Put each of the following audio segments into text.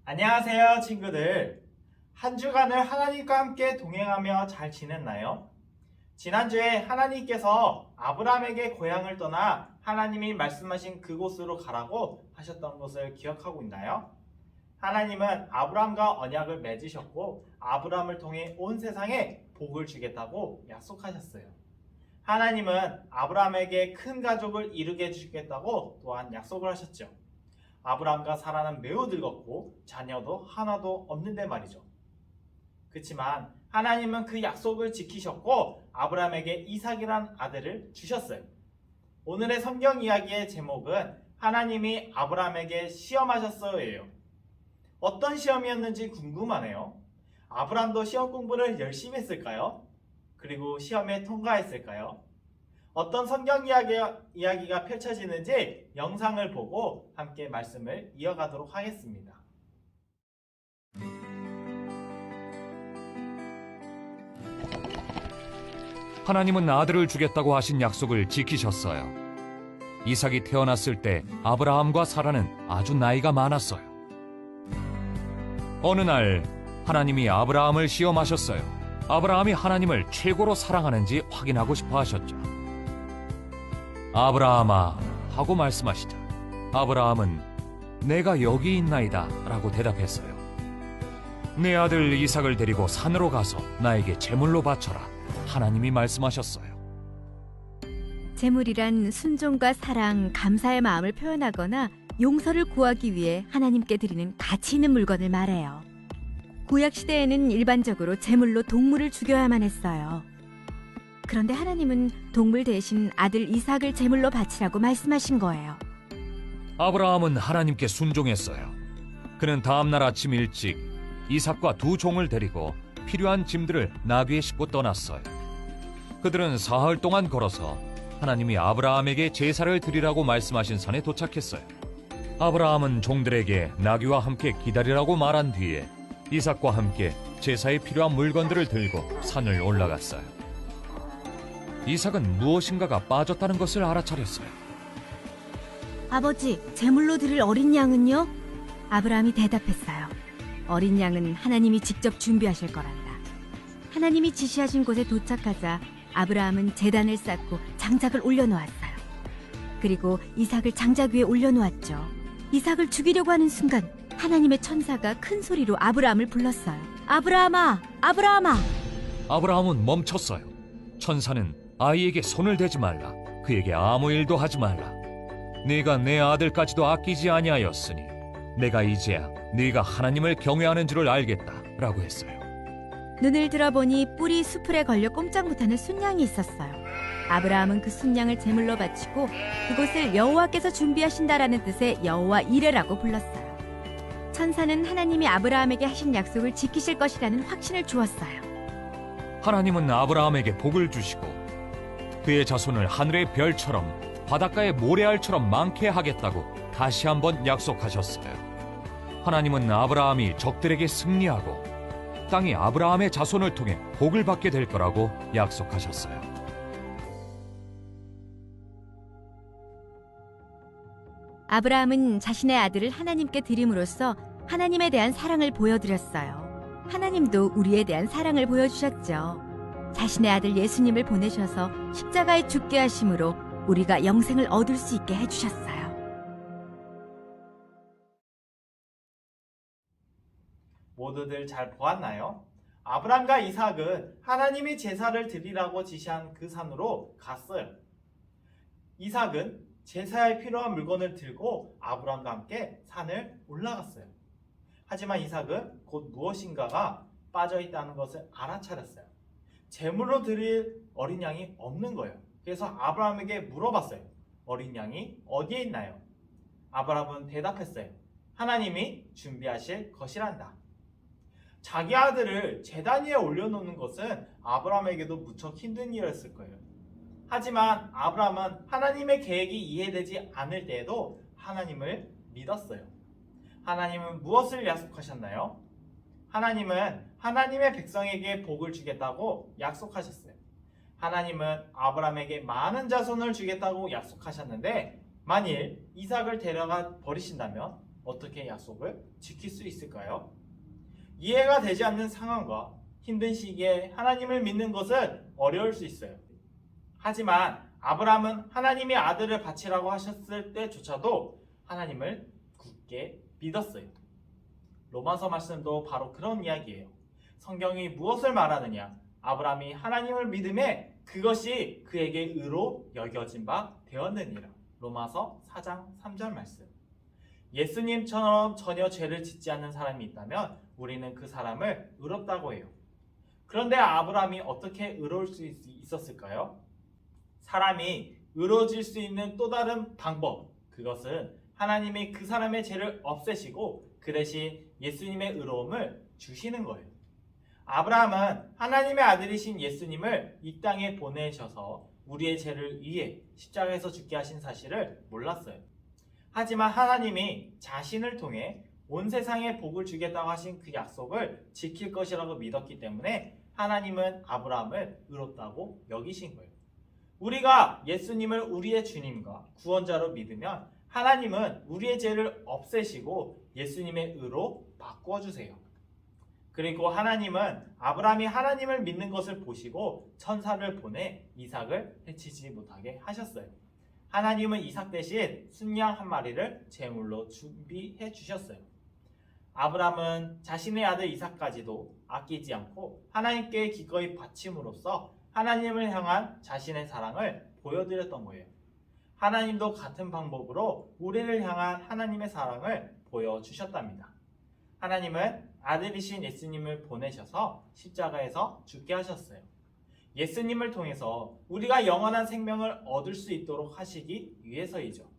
안녕하세요, 친구들. 한 주간을 하나님과 함께 동행하며 잘 지냈나요? 지난주에 하나님께서 아브라함에게 고향을 떠나 하나님이 말씀하신 그곳으로 가라고 하셨던 것을 기억하고 있나요? 하나님은 아브라함과 언약을 맺으셨고 아브라함을 통해 온 세상에 복을 주겠다고 약속하셨어요. 하나님은 아브라함에게 큰 가족을 이루게 해주겠다고 또한 약속을 하셨죠. 아브라함과 사라는 매우 늙었고 자녀도 하나도 없는데 말이죠. 그렇지만 하나님은 그 약속을 지키셨고 아브라함에게 이삭이란 아들을 주셨어요. 오늘의 성경 이야기의 제목은 하나님이 아브라함에게 시험하셨어요예요. 어떤 시험이었는지 궁금하네요. 아브라함도 시험 공부를 열심히 했을까요? 그리고 시험에 통과했을까요? 어떤 성경 이야기가 펼쳐지는지 영상을 보고 함께 말씀을 이어가도록 하겠습니다. 하나님은 아들을 주겠다고 하신 약속을 지키셨어요. 이삭이 태어났을 때 아브라함과 사라는 아주 나이가 많았어요. 어느 날 하나님이 아브라함을 시험하셨어요. 아브라함이 하나님을 최고로 사랑하는지 확인하고 싶어 하셨죠. 아브라함아 하고 말씀하시자 아브라함은 내가 여기 있나이다 라고 대답했어요. 내 아들 이삭을 데리고 산으로 가서 나에게 제물로 바쳐라 하나님이 말씀하셨어요. 제물이란 순종과 사랑, 감사의 마음을 표현하거나 용서를 구하기 위해 하나님께 드리는 가치 있는 물건을 말해요. 구약 시대에는 일반적으로 제물로 동물을 죽여야만 했어요. 그런데 하나님은 동물 대신 아들 이삭을 제물로 바치라고 말씀하신 거예요. 아브라함은 하나님께 순종했어요. 그는 다음날 아침 일찍 이삭과 두 종을 데리고 필요한 짐들을 나귀에 싣고 떠났어요. 그들은 사흘 동안 걸어서 하나님이 아브라함에게 제사를 드리라고 말씀하신 산에 도착했어요. 아브라함은 종들에게 나귀와 함께 기다리라고 말한 뒤에 이삭과 함께 제사에 필요한 물건들을 들고 산을 올라갔어요. 이삭은 무엇인가가 빠졌다는 것을 알아차렸어요. 아버지, 제물로 드릴 어린 양은요? 아브라함이 대답했어요. 어린 양은 하나님이 직접 준비하실 거란다. 하나님이 지시하신 곳에 도착하자 아브라함은 제단을 쌓고 장작을 올려놓았어요. 그리고 이삭을 장작 위에 올려놓았죠. 이삭을 죽이려고 하는 순간 하나님의 천사가 큰 소리로 아브라함을 불렀어요. 아브라함아! 아브라함아! 아브라함은 멈췄어요. 천사는 아이에게 손을 대지 말라. 그에게 아무 일도 하지 말라. 네가 내 아들까지도 아끼지 아니하였으니 내가 이제야 네가 하나님을 경외하는 줄을 알겠다 라고 했어요. 눈을 들어보니 뿔이 수풀에 걸려 꼼짝 못하는 순양이 있었어요. 아브라함은 그 순양을 제물로 바치고 그곳을 여호와께서 준비하신다라는 뜻의 여호와 이레라고 불렀어요. 천사는 하나님이 아브라함에게 하신 약속을 지키실 것이라는 확신을 주었어요. 하나님은 아브라함에게 복을 주시고 그의 자손을 하늘의 별처럼 바닷가의 모래알처럼 많게 하겠다고 다시 한번 약속하셨어요. 하나님은 아브라함이 적들에게 승리하고 땅이 아브라함의 자손을 통해 복을 받게 될 거라고 약속하셨어요. 아브라함은 자신의 아들을 하나님께 드림으로써 하나님에 대한 사랑을 보여드렸어요. 하나님도 우리에 대한 사랑을 보여주셨죠. 자신의 아들 예수님을 보내셔서 십자가에 죽게 하심으로 우리가 영생을 얻을 수 있게 해주셨어요. 모두들 잘 보았나요? 아브라함과 이삭은 하나님이 제사를 드리라고 지시한 그 산으로 갔어요. 이삭은 제사에 필요한 물건을 들고 아브라함과 함께 산을 올라갔어요. 하지만 이삭은 곧 무엇인가가 빠져있다는 것을 알아차렸어요. 제물로 드릴 어린 양이 없는 거예요. 그래서 아브라함에게 물어봤어요. 어린 양이 어디에 있나요? 아브라함은 대답했어요. 하나님이 준비하실 것이란다. 자기 아들을 제단 위에 올려놓는 것은 아브라함에게도 무척 힘든 일이었을 거예요. 하지만 아브라함은 하나님의 계획이 이해되지 않을 때에도 하나님을 믿었어요. 하나님은 무엇을 약속하셨나요? 하나님은 하나님의 백성에게 복을 주겠다고 약속하셨어요. 하나님은 아브라함에게 많은 자손을 주겠다고 약속하셨는데 만일 이삭을 데려가 버리신다면 어떻게 약속을 지킬 수 있을까요? 이해가 되지 않는 상황과 힘든 시기에 하나님을 믿는 것은 어려울 수 있어요. 하지만 아브라함은 하나님이 아들을 바치라고 하셨을 때조차도 하나님을 굳게 믿었어요. 로마서 말씀도 바로 그런 이야기예요. 성경이 무엇을 말하느냐? 아브라함이 하나님을 믿음에 그것이 그에게 의로 여겨진 바 되었느니라. 로마서 4장 3절 말씀. 예수님처럼 전혀 죄를 짓지 않는 사람이 있다면 우리는 그 사람을 의롭다고 해요. 그런데 아브라함이 어떻게 의로울 수 있었을까요? 사람이 의로워질 수 있는 또 다른 방법, 그것은 하나님이 그 사람의 죄를 없애시고 그 대신 예수님의 의로움을 주시는 거예요. 아브라함은 하나님의 아들이신 예수님을 이 땅에 보내셔서 우리의 죄를 위해 십자가에서 죽게 하신 사실을 몰랐어요. 하지만 하나님이 자신을 통해 온 세상에 복을 주겠다고 하신 그 약속을 지킬 것이라고 믿었기 때문에 하나님은 아브라함을 의롭다고 여기신 거예요. 우리가 예수님을 우리의 주님과 구원자로 믿으면 하나님은 우리의 죄를 없애시고 예수님의 의로 바꿔주세요. 그리고 하나님은 아브라함이 하나님을 믿는 것을 보시고 천사를 보내 이삭을 해치지 못하게 하셨어요. 하나님은 이삭 대신 순양 한 마리를 제물로 준비해 주셨어요. 아브라함은 자신의 아들 이삭까지도 아끼지 않고 하나님께 기꺼이 바침으로써 하나님을 향한 자신의 사랑을 보여드렸던 거예요. 하나님도 같은 방법으로 우리를 향한 하나님의 사랑을 보여주셨답니다. 하나님은 아들이신 예수님을 보내셔서 십자가에서 죽게 하셨어요. 예수님을 통해서 우리가 영원한 생명을 얻을 수 있도록 하시기 위해서이죠.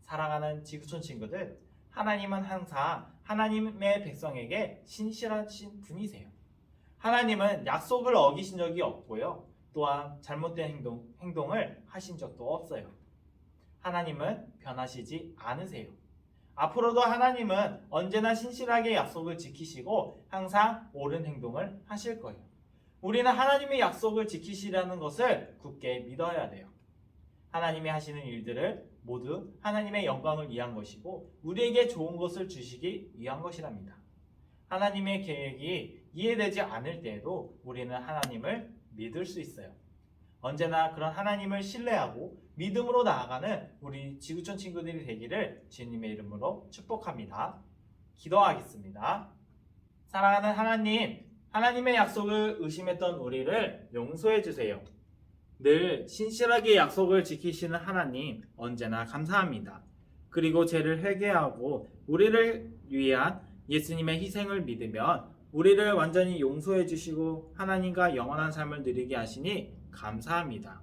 사랑하는 지구촌 친구들, 하나님은 항상 하나님의 백성에게 신실하신 분이세요. 하나님은 약속을 어기신 적이 없고요. 또한 잘못된 행동을 하신 적도 없어요. 하나님은 변하시지 않으세요. 앞으로도 하나님은 언제나 신실하게 약속을 지키시고 항상 옳은 행동을 하실 거예요. 우리는 하나님의 약속을 지키시라는 것을 굳게 믿어야 돼요. 하나님이 하시는 일들을 모두 하나님의 영광을 위한 것이고 우리에게 좋은 것을 주시기 위한 것이랍니다. 하나님의 계획이 이해되지 않을 때에도 우리는 하나님을 믿을 수 있어요. 언제나 그런 하나님을 신뢰하고 믿음으로 나아가는 우리 지구촌 친구들이 되기를 주님의 이름으로 축복합니다. 기도하겠습니다. 사랑하는 하나님, 하나님의 약속을 의심했던 우리를 용서해 주세요. 늘 신실하게 약속을 지키시는 하나님, 언제나 감사합니다. 그리고 죄를 회개하고 우리를 위한 예수님의 희생을 믿으면 우리를 완전히 용서해 주시고 하나님과 영원한 삶을 누리게 하시니 감사합니다.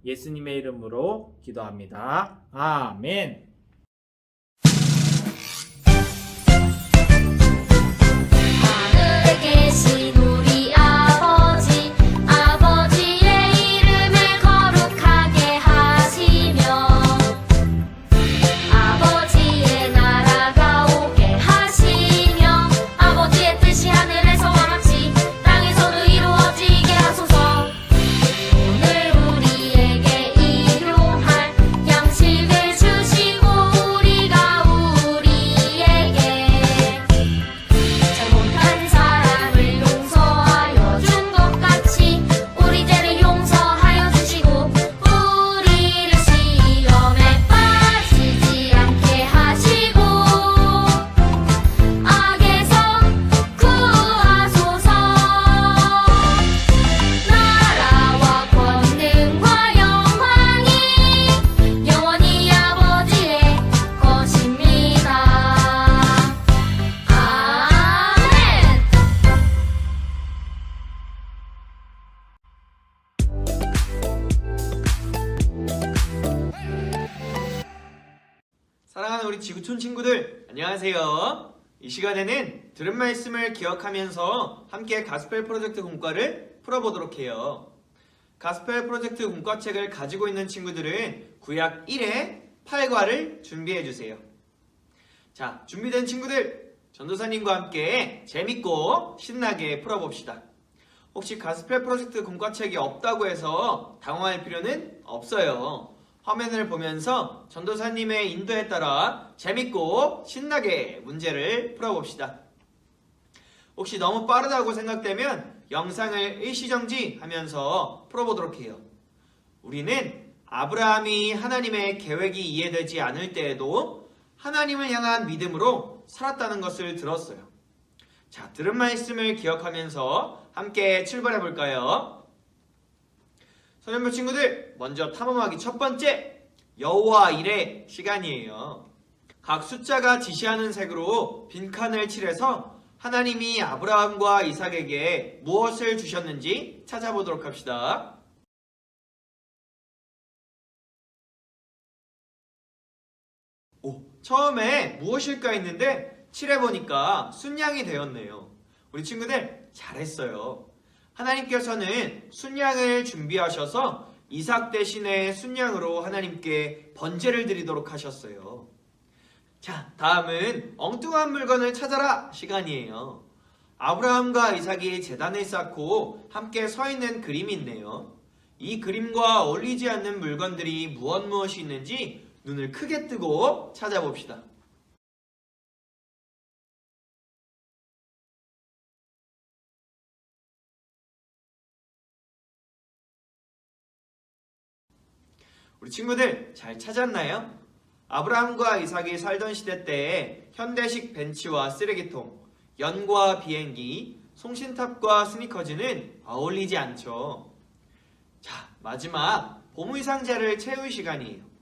예수님의 이름으로 기도합니다. 아멘. 하늘에 계신 우리 아버지, 아버지의 이름을 거룩하게 하시며 아버지의 나라가 오게 하시며 아버지의 뜻이 하늘에서와 같이 땅에서도 이루어지게 하소서. 오늘 우리에게 일용할 양식을 주시고 우리가 우리에게 잘못한 사람을 용서하여 준 것 같이 우리 죄를 용서하여 주시고 우리를 시험에 빠지지 않게 하시고 악에서 구하소서. 나라와 권능과 영광이 영원히 아버지의 것입니다. 아멘. 사랑하는 우리 지구촌 친구들, 안녕하세요. 이 시간에는 들은 말씀을 기억하면서 함께 가스펠 프로젝트 공과를 풀어보도록 해요. 가스펠 프로젝트 공과책을 가지고 있는 친구들은 구약 1회 8과를 준비해주세요. 자, 준비된 친구들, 전도사님과 함께 재밌고 신나게 풀어봅시다. 혹시 가스펠 프로젝트 공과책이 없다고 해서 당황할 필요는 없어요. 화면을 보면서 전도사님의 인도에 따라 재밌고 신나게 문제를 풀어봅시다. 혹시 너무 빠르다고 생각되면 영상을 일시정지하면서 풀어보도록 해요. 우리는 아브라함이 하나님의 계획이 이해되지 않을 때에도 하나님을 향한 믿음으로 살았다는 것을 들었어요. 자, 들은 말씀을 기억하면서 함께 출발해 볼까요? 소년부 친구들, 먼저 탐험하기 첫 번째, 여호와 일의 시간이에요. 각 숫자가 지시하는 색으로 빈칸을 칠해서 하나님이 아브라함과 이삭에게 무엇을 주셨는지 찾아보도록 합시다. 처음에 무엇일까 했는데 칠해보니까 순양이 되었네요. 우리 친구들 잘했어요. 하나님께서는 순양을 준비하셔서 이삭 대신에 순양으로 하나님께 번제를 드리도록 하셨어요. 자, 다음은 엉뚱한 물건을 찾아라 시간이에요. 아브라함과 이삭이 제단을 쌓고 함께 서 있는 그림이 있네요. 이 그림과 어울리지 않는 물건들이 무엇이 있는지 눈을 크게 뜨고 찾아봅시다. 우리 친구들 잘 찾았나요? 아브라함과 이삭이 살던 시대 때에 현대식 벤치와 쓰레기통, 연과 비행기, 송신탑과 스니커즈는 어울리지 않죠. 자, 마지막 보물상자를 채울 시간이에요.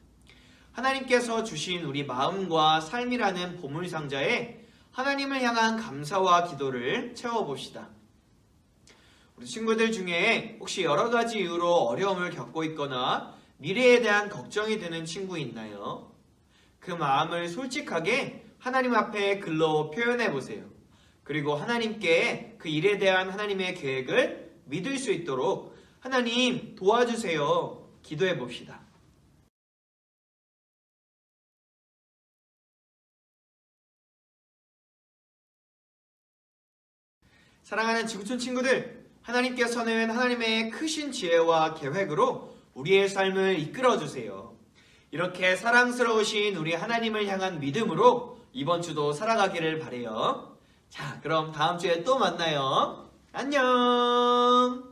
하나님께서 주신 우리 마음과 삶이라는 보물상자에 하나님을 향한 감사와 기도를 채워봅시다. 우리 친구들 중에 혹시 여러 가지 이유로 어려움을 겪고 있거나 미래에 대한 걱정이 드는 친구 있나요? 그 마음을 솔직하게 하나님 앞에 글로 표현해 보세요. 그리고 하나님께 그 일에 대한 하나님의 계획을 믿을 수 있도록 하나님 도와주세요. 기도해 봅시다. 사랑하는 지구촌 친구들, 하나님께서는 하나님의 크신 지혜와 계획으로 우리의 삶을 이끌어 주세요. 이렇게 사랑스러우신 우리 하나님을 향한 믿음으로 이번 주도 살아가기를 바래요. 자, 그럼 다음 주에 또 만나요. 안녕.